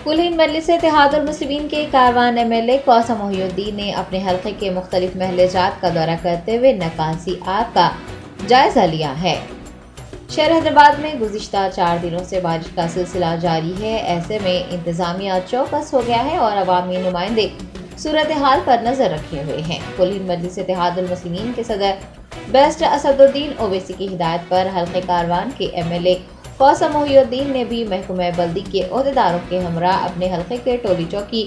کل ہند مجلس اتحاد المسلمین کے کاروان MLA کوثر محی الدین نے اپنے حلقے کے مختلف محلے جات کا دورہ کرتے ہوئے نکاسی آب کا جائزہ لیا ہے۔ شہر حیدرآباد میں گزشتہ 4 دنوں سے بارش کا سلسلہ جاری ہے، ایسے میں انتظامیہ چوکس ہو گیا ہے اور عوامی نمائندے صورتحال پر نظر رکھے ہوئے ہیں۔ کل ہند مجلس اتحاد المسلمین کے صدر بیرسٹر اسد الدین اویسی کی ہدایت پر حلقہ کاروان کے MLA کوثر محی الدین نے بھی محکمہ بلدی کے عہدیداروں کے ہمراہ اپنے حلقے کے ٹولی چوکی،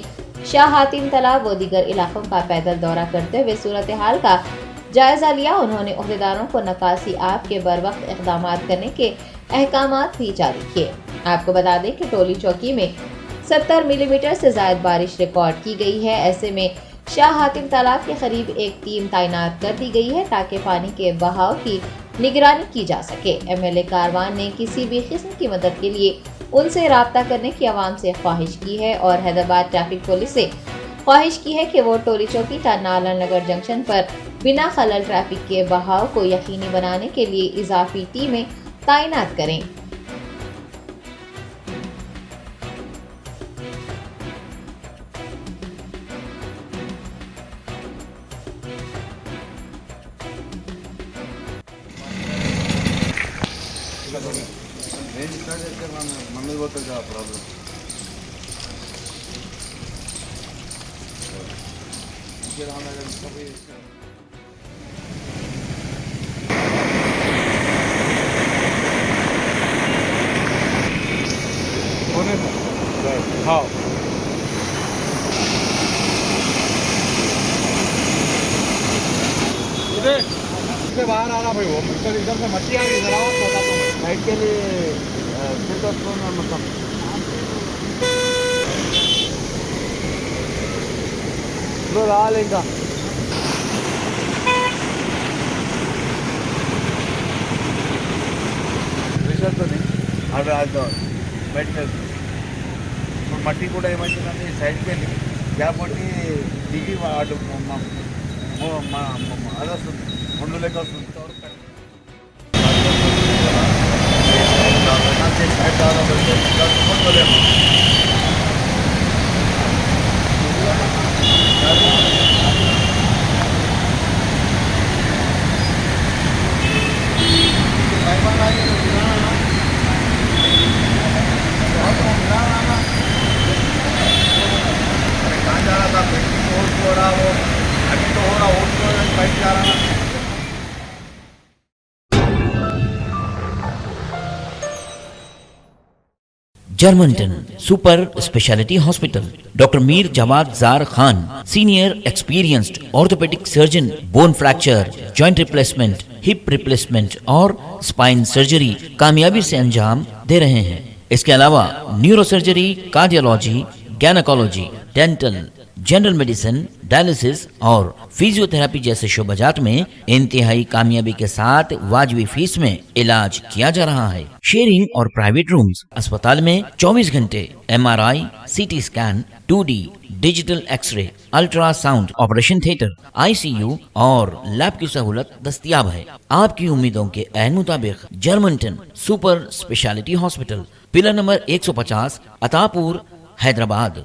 شاہ حاتم تالاب و دیگر علاقوں کا پیدل دورہ کرتے ہوئے صورتحال کا جائزہ لیا۔ انہوں نے عہدیداروں کو نکاسی آب کے بروقت اقدامات کرنے کے احکامات بھی جاری کیے۔ آپ کو بتا دیں کہ ٹولی چوکی میں 70 ملی میٹر سے زائد بارش ریکارڈ کی گئی ہے، ایسے میں شاہ حاتم تالاب کے قریب ایک ٹیم تعینات کر دی گئی ہے تاکہ پانی کے بہاؤ کی نگرانی کی جا سکے۔ MLA کاروان نے کسی بھی قسم کی مدد کے لیے ان سے رابطہ کرنے کی عوام سے خواہش کی ہے اور حیدرآباد ٹریفک پولیس سے خواہش کی ہے کہ وہ ٹولی چوکی تا نالہ نگر جنکشن پر بنا خلل ٹریفک کے بہاؤ کو یقینی بنانے کے لیے اضافی ٹیمیں تعینات کریں۔ మమ్మీ పోతుంది కదా ప్రాబ్లం हाँ इधर बाहर आ रहा भाई वो इधर से मट्टी आ रही इधर आओ बताता हूँ साइड के लिए मतलब लो लाल ఇంకా ప్రెషర్తోని అవి అది పెట్టలేదు ఇప్పుడు మట్టి కూడా ఏమవుతుందంటే సైడ్కి వెళ్ళి గ్యాప్ పట్టి దిగి అటు అది వస్తుంది ముందు లెక్క వస్తుంది جرمنٹن super speciality hospital doctor Mir Jawad Zar Khan senior experienced orthopaedic surgeon bone fracture joint replacement hip replacement اور اسپائن سرجری کامیابی سے انجام دے رہے ہیں۔ اس کے علاوہ neuro surgery, cardiology, gynaecology, dental, general medicine, dialysis اور فیزیو تھراپی جیسے شعبہ جات میں انتہائی کامیابی کے ساتھ واجبی فیس میں علاج کیا جا رہا ہے۔ شیئرنگ اور پرائیویٹ رومز، اسپتال میں 24 گھنٹے MRI، CT scan, 2D digital X ray, ultra sound, operation theatre, ICU اور لیب کی سہولت دستیاب ہے۔ آپ کی امیدوں کے عین مطابق جرمنٹن super speciality hospital, pillar number 150، عطا پور، حیدرآباد۔